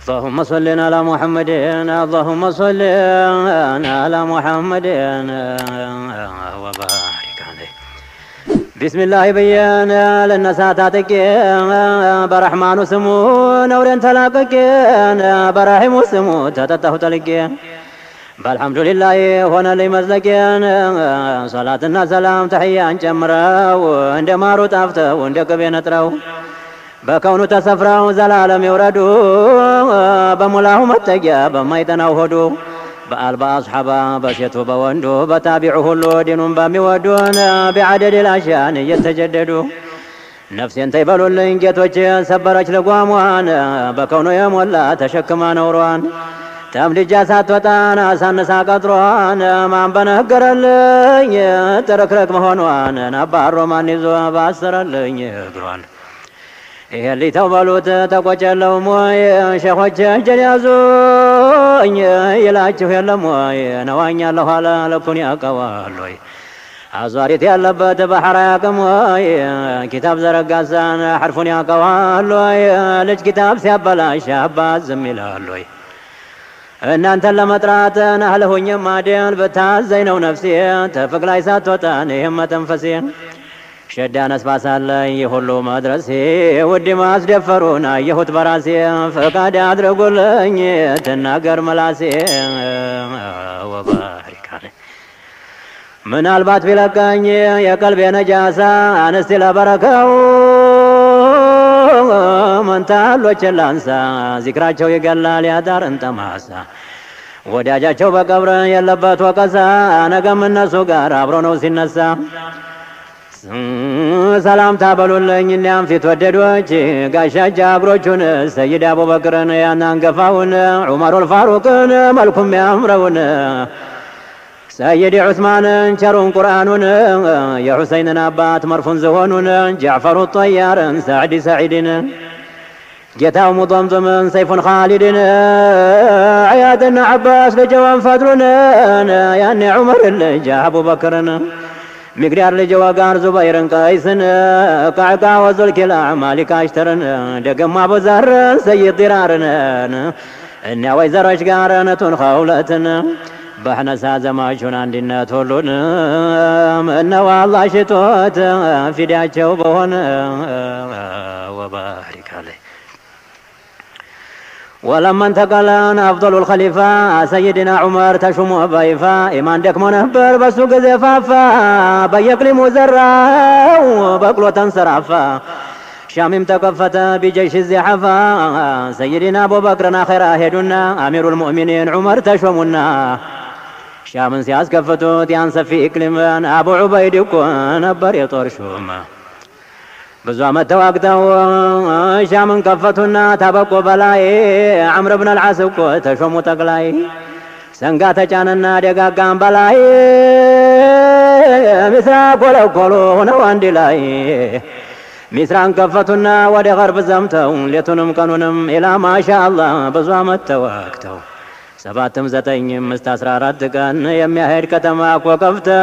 اللهم صل على محمد اللهم صل على محمد وبارك عليه بسم الله بينا للنساتاتك برحمن سمو نورين تلاقك برحم سمو تتته تلك بالحمد لله هنا لي مزلكين صلاتنا سلام تحيان جمرا وعند مارو تافته وعند كبين تراو بكونو تسفراو زلالم يوردو بمولاه متجا بما يتناوهدو بألبا أصحابا بشيتو بوندو بتابعه اللو دينهم بميودون بعدد الأشيان يتجددو نفسي انتي بلو اللين جيتوچ سبرج لقواموان بكونو يمولا تشكما نوروان تملي جاسات وطانا سانسا قطروان ما بنهقر اللين تركرك مهونوان نبار رومان نزو باسر اللين يقروان اللي توبلوت تقوچلو موي شيخوچ جليازو يلاچو يلموي نوانيا الله على لكون يقوالوي ازواريت يالبت بحر يقموي كتاب زرقاسان حرفون يقوالوي لج كتاب سيابلاش اباز زميلالوي ان انت لمطرات نهلهوني مادين بتازينو نفسي تفق لاي ساتوطان يهمه تنفسين شدان اسباسال يهولو مدرسي ودي ما اسدفرونا يهوت براسي فقاد ادرغولኝ تناገር ملاسي وبارك عليه من البات بلقاኝ የቀልቤ ነጃሳ አንስቲ ለበረከው መንታሎች ላንሳ ዚክራቸው ይገላል ያዳርን ተማሳ ወዳጃቸው በቀብረ የለበት ወቀሳ ነገም እነሱ ጋር አብሮ ነው ሲነሳ سلام تابلولኝ እኛም ፊት ወደዶች ጋሻ ጃግሮቹን ሰይድ አቡበክርን ያናንገፋውን ዑመሩል ፋሩቅን መልኩም ያምረውን ሰይድ ዑስማንን ቸሩን ቁርአኑን የሁሰይንን አባት መርፉን ዝሆኑን ጃዕፈሩ ጠያርን ሰዕዲ ሰዒድን ጌታው ሙጠምጥምን ሰይፉን ኻሊድን አያድን ዓባስ ልጀዋን ፈድሩን ያኔ ዑመር ልጅ አቡበክርን مقدار لجواقار زبيرن قيسن قعقا وزلكلا مالك اشترن دقم ابو زهرن سيد ضرارن اني ويزر اشقارن تنخولتن بحنا سازماشون عندنا تولون انه والله شتوت في داچو بهون وبارك عليه ولما انتقلن أفضل الخليفة سيدنا عمر تشمو بايفا إيمان دكمو نهبر بسوق زفافا بيقلي مزرع وبقلو تنصرفا شامم تكفت بجيش الزحفا سيدنا أبو بكر آخر أهدنا أمير المؤمنين عمر تشمونا شام سياس كفتو تيانس في إكلمان أبو عبيد يكون أبر يطور شوما بزوامة تواقتو شامن كفتنا تبقو بلاي عمرو بن العاص تشومو تقلاي سنقات جاننا دقاقان بلاي مسراق ولو كولو نواندي لاي مسران كفتنا ودي غرب زمتو ليتنم كانونم إلى ما شاء الله بزوامة تواقتو سباتم زتينم مستاسرارات كان يميهد كتماك وقفتو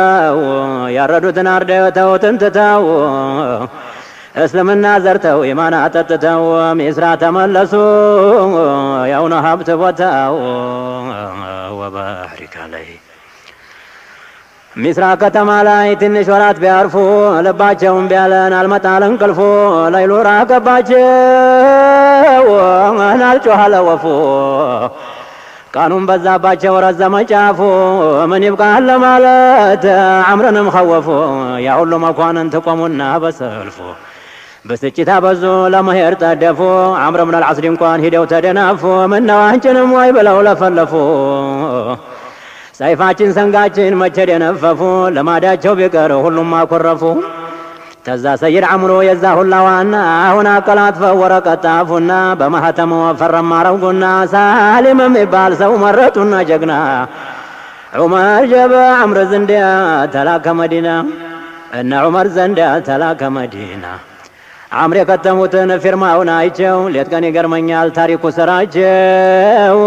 يردو تناردو تنتتو اسلمنا زرتو إيمان أتتتو مصرا تملسو يونا حبت بوتاو وبارك عليه مصرا كتمالاي تنش ورات بيعرفو لباچهم بيالن المطالن قلفو ليلو راكباچو نالچو حلوفو قانون بزاباچو رزم چافو من يبقى لمالت عمرن مخوفو يا علو مكوانن تقومنا بسلفو بسچتا بزو لمهر تدفو عمرو بن العاص እንኳን ሄደው ተደናፉ ምን ነው አንቺንም ወይ ብለው ለፈለፉ ሰይፋችን ሰንጋችን መቼ ደነፈፉ ለማዳቸው ቢቀር ሁሉም አኮረፉ ተዛ ሰይድ አምሮ የዛ ሁላዋና አሁን አቀላጥፈው ወረቀት ጣፉና በማህተሙ ፈረም አረጉና ሳሊም የሚባል ሰው መረጡና ጀግና ዑመር ጀበ አምር ዘንዳ ተላከ መዲና እና ዑመር ዘንዳ ተላከ መዲና عمر كتموتن فيرماون አይቸው ሌት ቀን ይገርመኛል ታሪኩ ስራቸው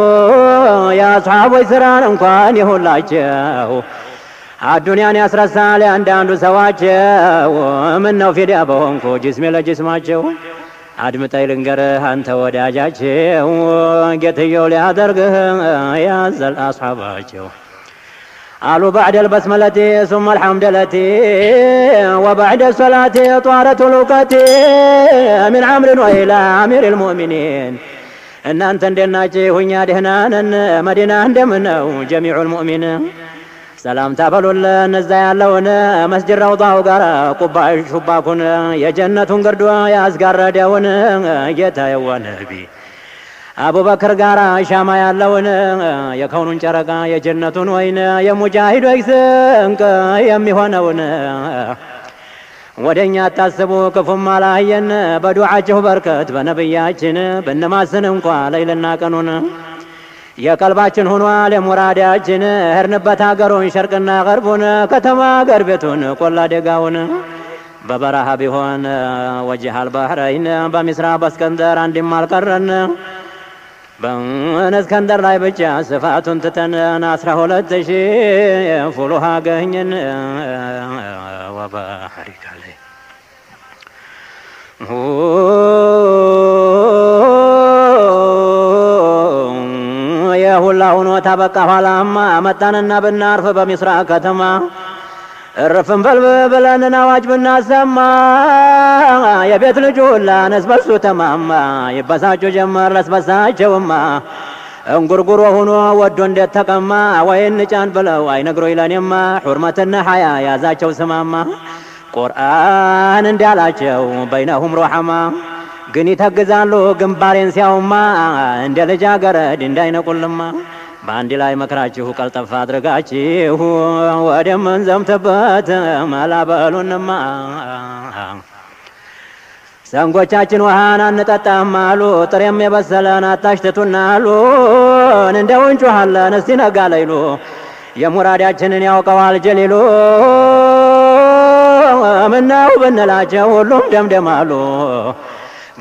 ያ አስሐቦች ስራን እንኳን ይሁላቸው አዱንያን ያስረሳል አንዳንዱ ሰዋቸው ምን ነው ፊዳ በሆንኩ ጅስሜ ለጅስማቸው አድምጠኝ ልንገርህ አንተ ወዳጃቸው ጌትየው ሊያደርግህ ያዘል አስሓባቸው قالوا بعد البسملة ثم الحمدلة وبعد الصلاة طارت الوقت من عمر وإلى أمير المؤمنين إن أنت ندناجي وإنيا دهنان مدينة دمنو جميع المؤمنين سلام تابلوا النزايا اللون مسجد روضة وقرا قبع شباكون يا جنة قردوا يا أزقار دون جيتا يا نبي أبو بكر قارا شاما يالون يكونون شرقا يا جنة وين يا مجاهد ويسنك يمي هونون ودنيا تاسبو كفم ملايين بدعاته بركت بنبياتنا بنماسن انقوا ليلنا كانون يا قلباتن هونوا لمراداتنا هرنبت هاغرون شرقنا غربون كتما غربتون كلا دغاون ببرها بيهون وجه البحرين بمصر باسكندر عندي مالقرن በእስከንደር ላይ ብቻ ስፋቱን ትተን 12000 ፉሉሃ ገኘን ወባህሪካ ላይ የሁላ ሆኖ ታበቃ ኋላማ መጣንና ብናርፍ በሚስራ ከተማ እርፍን በልብለን አዋጅ ብናሰማ የቤት ልጅ ሁላ ነስበሱ ተማማ ይበሳጩ ጀመር ለስበሳቸውማ እንጉርጉሮ ሆኖ ወዶ እንዴት ተቀማ ወይን ጫን ብለው አይነግሮ ይለኔማ ሑርመትና ሐያ ያዛቸው ስማማ ቁርአን እንዳላቸው በይነሁም ሩሐማ ግን ይተግዛሉ ግንባሬን ሲያውማ እንደ ልጃገረድ እንዳይነቁልማ በአንድ ላይ መከራችሁ ቀልጠፋ አድርጋችሁ ወደ መንዘምተበት መላበሉንማ ሰንጎቻችን ውሃን አንጠጣም አሉ ጥሬም የበሰለን አታሽትቱና አሉ እንደው እንጮሃለን እስቲ ነጋ ለይሉ የሙራዳችንን ያውቀዋል ጀሊሉ ምነው ብንላቸው ሁሉም ደምደማሉ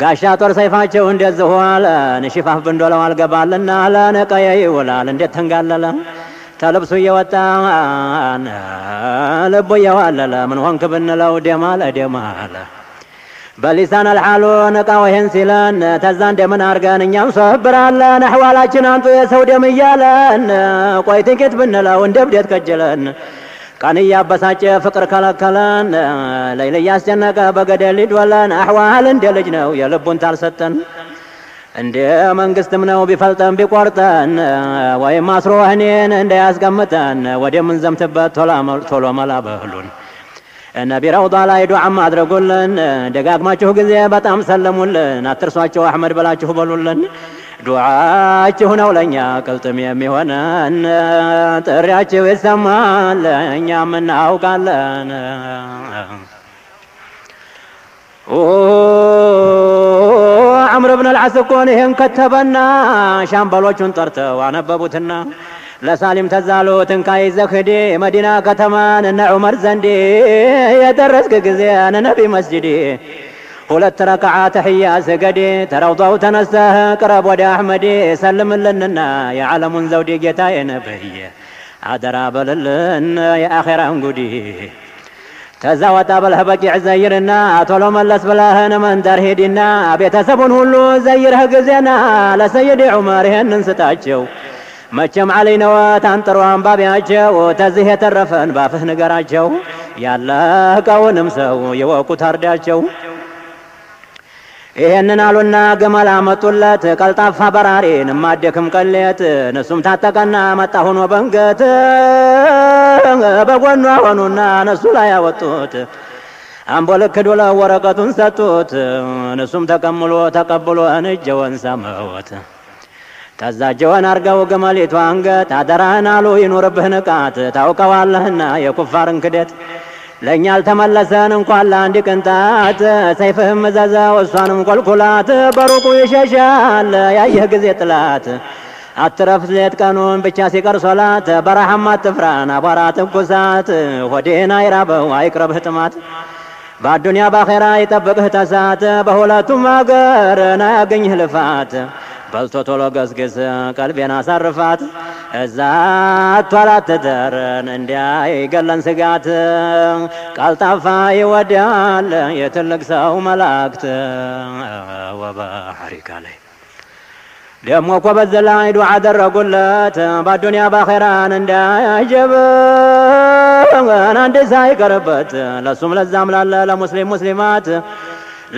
ጋሻ ጦር ሰይፋቸው እንደዚህ ሆነ ንሽፋፍ ብንዶለው አልገባልና ለነቀየ ይውላል እንዴት ተንጋለለ ተልብሱ እየወጣን ልቡ እየዋለለ ምን ሆንክ ብንለው ደማለ በሊሳን አልሓሉ ነቃው ይሄን ሲለን ተዛ እንደምን አርገን እኛም ሰብራለን አህዋላችን አንቱ የሰው ደም እያለን ቆይ ጥቂት ብንለው እንደብደት ከጀለን كان يابساچ فقر كلكلن ليل ያስጨነቀ በገደል ይድወለን አህዋል እንደልጅ ነው የልቡን ታልሰጠን እንደ መንግስትም ነው ቢፈልጠን ቢቆርጠን ወይ ማስሮ እኔን እንዳያስቀምጠን ወደ ምን ዘምተበት ቶሎ መላበሉን ነቢ ረውዳ ላይ ዱዓ ማድረጉልን ደጋግማችሁ ጊዜ በጣም ሰለሙልን አትርሷቸው አህመድ በላችሁ በሉልን ዱዓችሁ ነው ለኛ ቅልጥም የሚሆነን ጥሪያችሁ ይሰማል እኛም እናውቃለን عمر بن العاص كون ይሄን ከተበና ሻምበሎቹን ጠርተው አነበቡትና ለሳሊም ተዛሉትን ካይዘክዲ መዲና ከተማን እነ ዑመር ዘንዲ የደረስክ ጊዜ ነቢ መስጂዲ ሁለት ረከዓ ተህያ ሰገዲ ተራውጣው ተነሳህ ቅረብ ወደ አህመድ ሰልምልንና የዓለሙን ዘውዲ ጌታዬ ነብይ አደራ በልልን የአኺራን ጉዲ ተዛወጣ በልህበቂዕ ዘይርና ቶሎ መለስ ብለህን መንደር ሄድና ቤተሰቡን ሁሉ ዘይርህ ጊዜና ለሰይድ ዑመር ይህንን ስጣቸው መቼም ዓለይ ነዋት አንጥሮ አንባቢያቸው ተዚህ የተረፈን ባፍህ ንገራቸው ያለቀውንም ሰው የወቁት አርዳቸው ይሄንን አሉና ገመል አመጡለት ቀልጣፋ በራሪን ማደክም ቀሌት ነሱም ታጠቀና መጣ ሆኖ በንገት በጎኗ ሆኑና ነሱ ላይ ያወጡት አምቦልክ ዶላ ወረቀቱን ሰጡት ነሱም ተቀብሎ እንጀወን ሰማወት ታዛጀወን አርገው ገመሊቱ አንገት አደራህን አሉ ይኖርብህ ንቃት ታውቀዋለህና የኩፋርን ክደት ለኛ አልተመለሰን እንኳን ለአንድ ቅንጣት ሰይፍህም መዛዛው እሷንም ቆልቁላት በሩቁ ይሸሻል ያየህ ጊዜ ጥላት አትረፍ ሌት ቀኑን ብቻ ሲቀር ሶላት በረሃም አትፍራን አቧራ ትኩሳት ሆዴን አይራበው አይቅረብህ ጥማት በአዱንያ በአኼራ ይጠብቅህ ተሳት በሁለቱም አገር ናያገኝህ ልፋት በልቶ ቶሎ ገስግስ ቀልቤን አሳርፋት እዛ አቷላት ተደረን እንዳይገለን ስጋት ቀልጣፋ ይወዳል የትልቅ ሰው መላእክት ወባሕሪካ ላይ ደሞ እኮ በዘላ ዱዓ አደረጉለት በዱንያ ባኺራን እንዳያጀብ አንድ ሳይቀርበት ለሱም ለዛም ላለ ለሙስሊም ሙስሊማት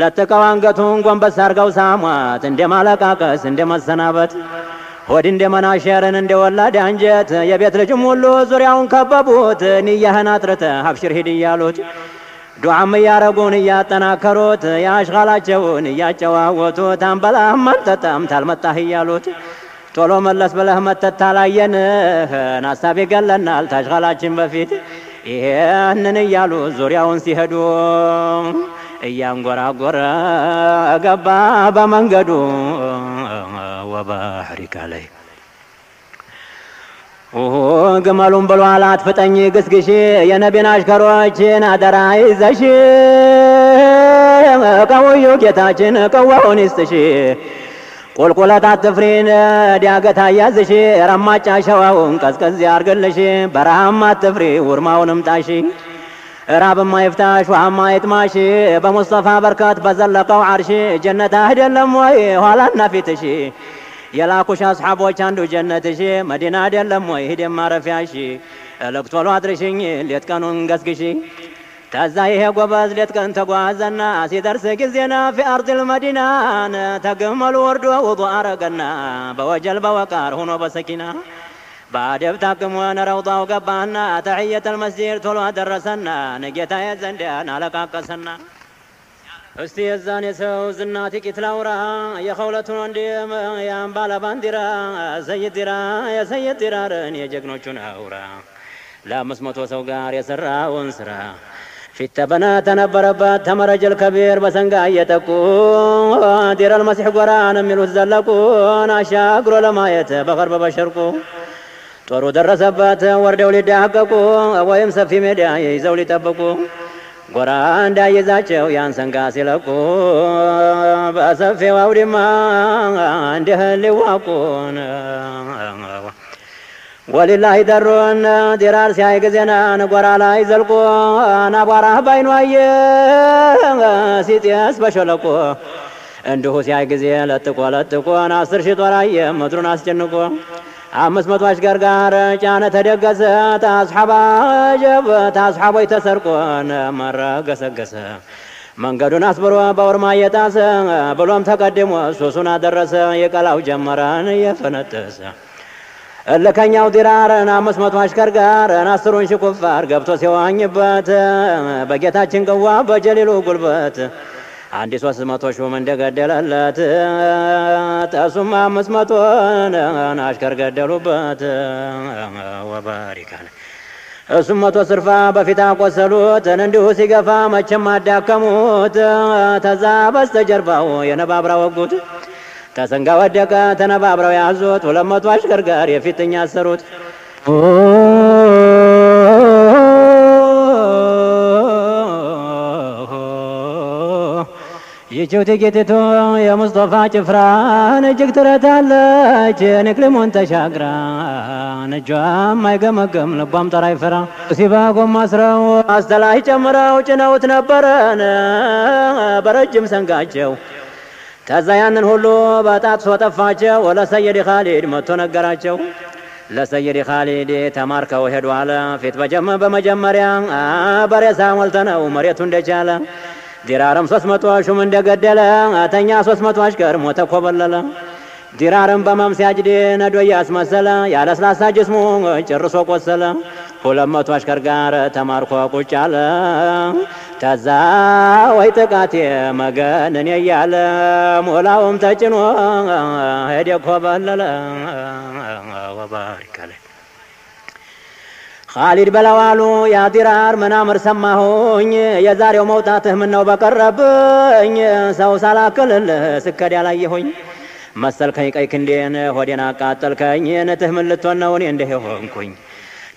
ለተቀው አንገቱን ጎንበስ አርገው ሳሟት እንደማለቃቀስ እንደመሰናበት ሆድ እንደመናሸርን እንደወላድ አንጀት የቤት ልጅም ሁሉ ዙሪያውን ከበቡት ንያህን አጥርተህ አብሽር ሂድ እያሉት ዱዓም እያረጉን እያጠናከሩት ያሽኻላቸውን እያጨዋወቱት አንበላህም አንጠጣም ታልመጣህ እያሉት ቶሎ መለስ ብለህ መተት ታላየንህ ሐሳብ ይገለናል ታሽኻላችን በፊት ይሄንን እያሉ ዙሪያውን ሲሄዱ እያንጎራጎረ ገባ በመንገዱ ወባሕሪካ ላይ ግመሉን ብሏል አትፍጠኝ ግስግሽ የነቢን አሽከሮችን አደራ ይዘሽ ቀውዩ ጌታችን ቀዋውን ይስጥሽ ቁልቁለት አትፍሪን ዲያገት አያዝሽ ረማጫ ሸዋውን ቀዝቀዝ ያርግልሽ በረሃም አትፍሪ ውርማውንም ጣሽ ራብማ ይፍታሽ ውሃማ ይጥማሽ በሙስጠፋ በርከት በዘለቀው ዓርሽ ጀነት አይደለም ወይ ኋላና ፊትሽ የላኩሽ አስሓቦች አንዱ ጀነትሽ መዲና አይደለም ወይ ሂድ ማረፊያሽ ለቅቶሎ አድርሽኝ ሌት ቀኑን ገስግሽ ተዛ ይሄ ጎበዝ ሌት ቀን ተጓዘና ሲደርስ ጊዜና ፊ አርድል መዲናን ተግመሉ ወርዶ ውዱእ አረገና በወጀል በወቃር ሆኖ በሰኪና بعدب تاكمون روضة وقبانا تحية المسجد طلوع درسنا نجيتا يزندان على قاقسنا استيزان يسو زناتي كتلاورا يا خولتون انديم يا امبالا بانديرا سيد ديرا يا سيد ديرارن يا جغنوچون اورا لا مسمتو سوغار يسرا ونسرا في التبنات نبربات تمرج الكبير بسنقا يتكو دير المسيح قران ملو الزلقون اشاقرو لما يتبغرب بشركو ጦሩ ደረሰበት ወርደው ሊዳቀቁ ወይም ሰፊ ሜዳ ይዘው ሊጠብቁ ጎራ እንዳይዛቸው ያን ሰንጋ ሲለቁ በሰፊው አውድማ እንዲህ ሊዋቁን ወሊላሂ ደሩን ዲራር ሲያይ ጊዜና ጎራ ላይ ዘልቆ አቧራ ባይኑ አየ ሲጤስ በሸለቆ እንዲሁ ሲያይ ጊዜ ለጥቆ 10 ሺህ ጦር አየ ምድሩን አስጨንቆ 500 አሽከር ጋር ጫነ ተደገሰ ታስሓቦይ ተሰርቆን መረገሰገሰ መንገዱን አስብሮ በወርማ እየጣሰ ብሎም ተቀድሞ ሱሱን አደረሰ የቀላው ጀመራን የፈነጠሰ እልከኛው ዲራርን 500 አሽከር ጋር 10 ሺህ ኩፋር ገብቶ ሲዋኝበት በጌታችን ቅዋ በጀሊሉ ጉልበት አንድ 300 ሹም እንደገደለለት ተሱማ 500 አሽከር ገደሉበት ወባሪካ እሱም 100 ስርፋ በፊት አቆሰሉት እንዲሁ ሲገፋ መቼም አዳከሙት ተዛ በስተጀርባው የነባብራ ወጉት ተሰንጋ ወደቀ ተነባብራው ያዙት 200 አሽከር ጋር የፊትኛ አሰሩት ይቹት ጌቲቱ የሙስጠፋ ጭፍራን እጅግ ትረታለች ንክልሙን ተሻግራ እጇም አይገመገም ልቧም ጠራ ይፈራ ሲባጎም አስረው አስተላይ ጨምረው ጭነውት ነበረን በረጅም ሰንጋቸው ተዛ ያንን ሁሉ በጣጥሶ ጠፋቸው ለሰይድ ኻሊድ መጥቶ ነገራቸው ለሰይድ ኻሊድ ተማርከው ሄዱ አለ ፊት በመጀመሪያ በሬሳ ሞልተነው መሬቱ እንደቻለ ዲራርም 300 ሹም እንደገደለ አተኛ 300 አሽከር ሞተ ኮበለለ ዲራርም በመምሲያጅድ ነዶ ያስመሰለ ያለስላሳ ጅስሙ ጭርሶ ቆሰለ 200 አሽከር ጋር ተማርኮ ቁጭ አለ ተዛ ወይ ጥቃቴ መገነን ያያለ ሞላውም ተጭኖ ሄደ ኮበለለ ወባሪካ ላይ ኻሊድ በላዋሉ ያ ዲራር መናምር ሰማሁኝ የዛሬው መውጣትህ ምን ነው በቀረብኝ ሰው ሳላከልልህ ስከድ ያላየሁኝ መሰልከኝ ቀይ ክንዴን ሆዴን አቃጠልከኝ ነትህ ምን ልትሆን ነው እኔ እንደ ሆንኩኝ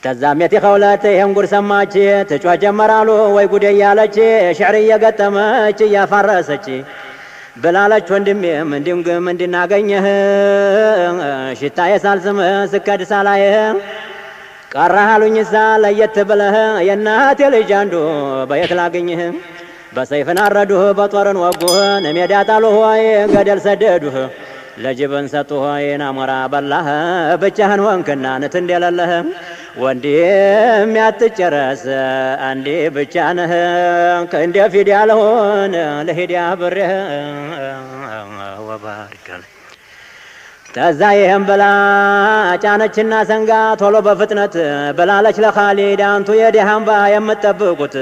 ተዛም የቲኸውለት ይሄን ጉድ ሰማች ትጮህ ጀመራሉ ወይ ጉድ ያለች ሽዕር እየገጠመች እያፋረሰች بلالك وندميم እንዲም እንድናገኘህ ሽታዬ ሳልስም ስከድ ሳላየህ ቀራሃሉኝሳ ለየት ብለህ የእናቴ ልጅ አንዱ በየት ላገኝህ በሰይፍን አረዱህ በጦርን ወጉህ ሜዳ ጣሉህ ወይ ገደል ሰደዱህ ለጅብን ሰጡህ ወይ ናሞራ በላህ ብቻህን ወንክና ንት እንደሌለህ ወንድም ያትጨረስ አንዴ ብቻ ነህ ከእንደ ፊድ ያልሆን ለሂዲያ ብርህ ወባሪክ ተዛ ይህም ብላ ጫነችና ሰንጋ ቶሎ በፍጥነት ብላለች ለኻሊድ አንቱ የዲሃምባ የምትጠብቁት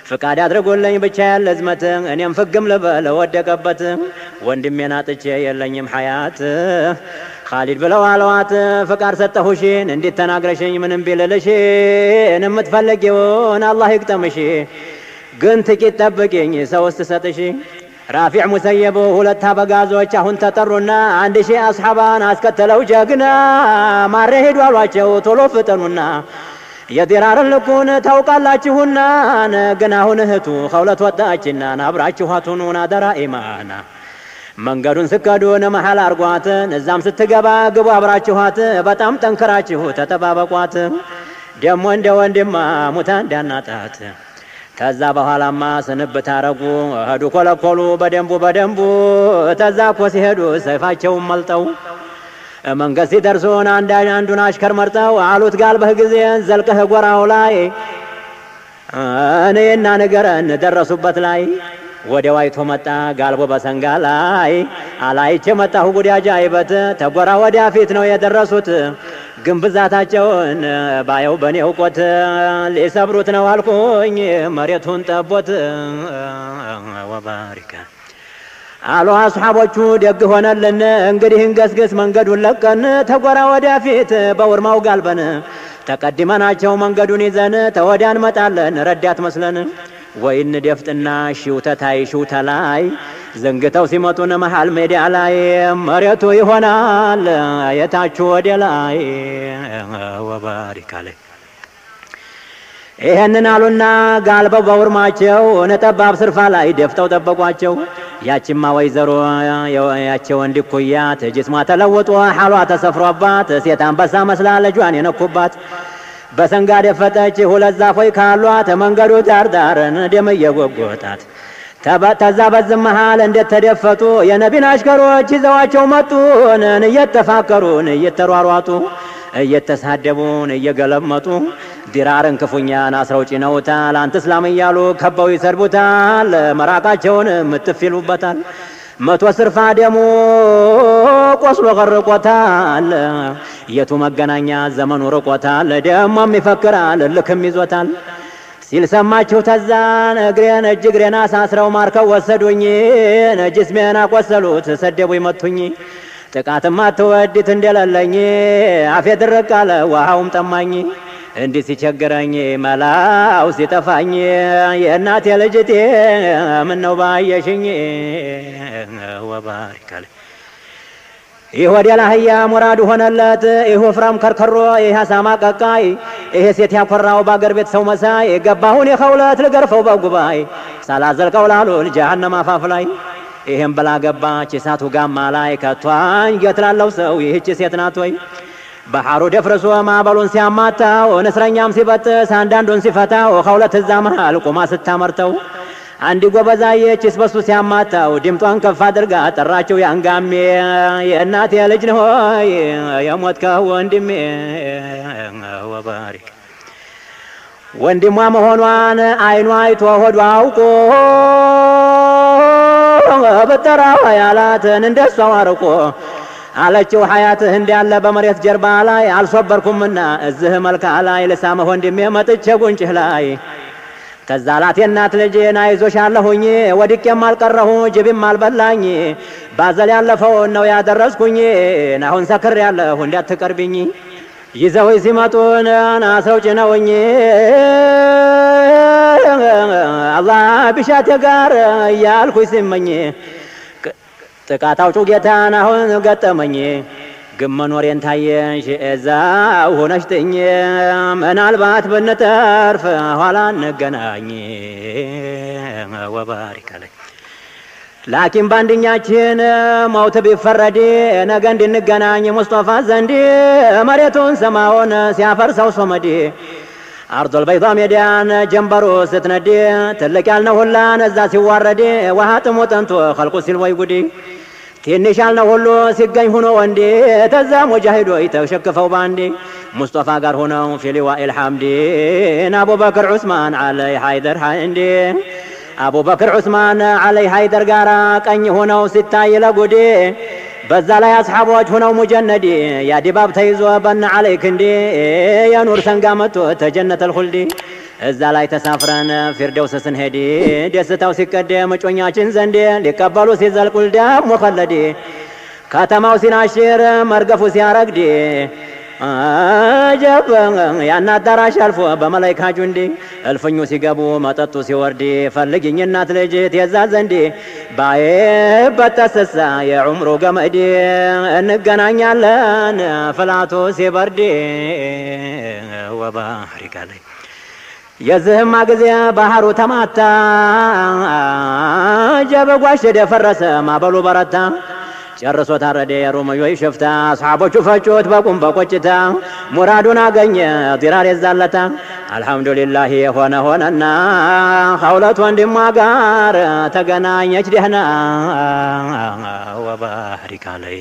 ፍቃድ አድርጉልኝ ብቻ ያለዝመት እኔም ፍግም ልበል ወደቀበት ወንድሜን አጥቼ የለኝም ሐያት ኻሊድ ብለው አለዋት ፍቃድ ሰጠሁሽን እንዴት ተናግረሽኝ ምንም ቢልልሽ የምትፈልጊውን አላህ ይቅጠምሽ ግን ጥቂት ጠብቂኝ ሰውስ ሰጥሽ ራፊዕ ሙሰየብ ሁለት አበጋዞች አሁን ተጠሩና 1000 አስሐባን አስከተለው ጀግና ማረ ሄዱ አሏቸው ቶሎ ፍጠኑና የዲራርን ልኩን ታውቃላችሁና ግን አሁን እህቱ ኸውለት ወጣችና አብራችኋቱን አደራ ኢማና መንገዱን ስከዱን መሐል አርጓት እዛም ስትገባ ግቡ አብራችኋት በጣም ጠንከራችሁ ተጠባበቋት ደሞ እንደ ወንድማ ሙታ እንዳናጣት ተዛ በኋላማ ስንብት አረጉ ሄዱ ኮለኮሉ በደንቡ ተዛ እኮ ሲሄዱ ሰይፋቸውን መልጠው መንገድ ሲደርሱን አንዱን አሽከር መርጠው አሉት ጋልበህ ጊዜ ዘልቀህ ጎራው ላይ እኔና ንገረን ደረሱበት ላይ ወዲያው አይቶ መጣ ጋልቦ በሰንጋ ላይ አላይቼ መጣሁ ጉድ አጃይበት ተጎራ ወዲያ ፊት ነው የደረሱት ግን ብዛታቸውን ባየው በኔው ቆት ሊሰብሩት ነው አልኩኝ መሬቱን ጠቦት ወባሪከ አሉ አስሐቦቹ ደግ ሆነልን እንግዲህ እንገስግስ መንገዱን ለቀን ተጎራ ወዲያ ፊት በውርማው ጋልበን ተቀድመናቸው መንገዱን ይዘን ተወዳን መጣለን ረዳት መስለን ወይን ደፍጥና ሽውተታይ ሽውተላይ ዘንግተው ሲመጡን መሃል ሜዳ ላይ መሬቱ ይሆናል የታቹ ወደ ላይ ወባሪክ አለይ ይሄንን አሉና ጋልበው በውርማቸው ነጠባብ ስርፋ ላይ ደፍተው ጠበቋቸው ያቺማ ወይዘሮ ያቸው እንዲኩያት ጅስማ ተለውጦ ሐሏ ተሰፍሮባት ሴት አንበሳ መስላ ልጇን የነኩባት በሰንጋ ደፈጠች ሁለት ዛፎች ካሏት መንገዱ ዳርዳርን ደም እየጎጎታት ተዛ በዝም መሃል እንደተደፈጡ የነቢን አሽከሮች ይዘዋቸው መጡን እየተፋከሩን እየተሯሯጡ እየተሳደቡን እየገለመጡ ዲራርን ክፉኛን አስረው ጭነውታል አንተ እስላም እያሉ ከበው ይሰርቡታል መራቃቸውን ምትፊሉበታል መቶ ስርፋ ደሙ ቆስሎ ቀርቆታል የቱ መገናኛ ዘመኑ ርቆታል ደሞም ይፈክራል ልክም ይዞታል ሲል ሰማችሁ ተዛን እግሬን እጅግሬን አሳስረው ማርከው ወሰዱኝ ጅስሜን አቆሰሉት ሰደቡኝ መቱኝ ጥቃትማ ተወዲት እንደለለኝ አፌ ድርቅ አለ ውሃውም ጠማኝ እንዲህ ሲቸግረኝ መላው ሲጠፋኝ የእናቴ ልጅቴ ምነው ባየሽኝ ወባሪክ አለይ ይህ ወዲያ ላህያ ሙራዱ ሆነለት ይህ ወፍራም ከርከሮ ይህ አሳማ ቀቃይ ይህ ሴት ያኮራው ባገር ቤት ሰው መሳይ ገባሁን የኸውለት ልገርፈው በጉባኤ ሳላዘልቀው ላሉል ጀሃነም አፋፍ ላይ ይህም ብላ ገባች እሳቱ ጋማ ላይ ከቷኝ ገትላለው ሰው ይህች ሴት ናት ወይ ባህሩ ደፍርሶ ማዕበሉን ሲያማታው እስረኛም ሲበጥስ አንዳንዱን ሲፈታው ኸውለት እዛ መሃል ቁማ ስታመርተው አንዲ ጎበዛየች ስበሱ ሲያማታው ድምጧን ከፍ አድርጋ ጠራቸው ያንጋሜ የእናቴ ልጅ ነው ሆይ የሞትከው ወንድሜ ወባሪክ ወንድሟ መሆኗን አይኗ አይቶ ሆዷ አውቆ በጠራው ያላትን እንደሷው አርቆ አለችው ሐያትህ እንዳለ በመሬት ጀርባ ላይ አልሶበርኩምና እዚህ መልካ ላይ ለሳመህ ወንድሜ መጥቼ ጉንጭህ ላይ ተዛላት የናት ልጄን አይዞሻለሁኝ ወድቄም አልቀረሁ ጅብም አልበላኝ ባዘል ያለፈው ነው ያደረስኩኝ አሁን ሰክር ያለሁ እንዳትቀርብኝ ይዘው ሲመጡን አስረው ጭነውኝ አላህ ቢሻቴ ጋር ያልኩኝ ሲመኝ ጥቃታው ጩጌታን አሁን ገጠመኝ ግን መኖሬን ታየሽ እዛው ሆነሽ ጥኝ ምናልባት ብንተርፍ ኋላ እንገናኝ ወባሪክ አለይ ላኪን ባንድኛችን ሞት ቢፈረድ ነገ እንድንገናኝ ሙስጠፋ ዘንድ መሬቱን ሰማውን ሲያፈርሰው ሶመድ አርዶል በይዳ ሜዳን ጀንበሩ ስትነድ ትልቅ ያልነው ሁላ ነዛ ሲዋረድ ውሃ ጥሙ ጠንቶ ኸልቁ ሲል ወይ ጉዲ ትንሽ ያልነው ሁሉ ሲገኝ ሆኖ ወንዴ ተዛ ሙጃሂዶች ተሸክፈው ባንዴ ሙስጠፋ ጋር ሆነው ፊሊዋኢል ሐምዲ አቡበክር ዑስማን አለይ ሃይደር ሃንዲ አቡበክር ዑስማን አለይ ሃይደር ጋራ ቀኝ ሆነው ሲታይ ለጉዲ በዛ ላይ አስሐቦች ሆነው ሙጀነዲ ያ ዲባብ ተይዞ በና አለይክ እንዲ የኑር ሰንጋ መጥቶ ተጀነተል ኹልዲ እዛ ላይ ተሳፍረን ፊርደውስ ስንሄድ ደስታው ሲቀደም ጮኛችን ዘንድ ሊቀበሉ ሲዘልቁል ደም ሙኸለዲ ከተማው ሲናሽር መርገፉ ሲያረግዲ አጀብ ያን አዳራሽ አልፎ በመላእክት ጁንዲ እልፍኙ ሲገቡ መጠጡ ሲወርድ ፈልግኝ እናት ልጅ ትየዛ ዘንድ ባይበጠስሳ የዑምሩ ገመድ እንገናኛለን ፍላቱ ሲበርድ ወባህሪካ ላይ የዝህማ ጊዜ ባህሩ ተማታ ጀበጓሽ ደፈረሰ ማበሉ በረታ ጨርሶ ታረደ ሮማዮይ ሸፍታ አስሐቦቹ ፈጩት በቁም በቆጭታ ሙራዱን አገኘ ዲራር የዛለታ አልহামዱሊላህ የሆነ ሆነና ኸውለት ወንድሟ ጋር ተገናኘች ደህና ወባህሪካ ላይ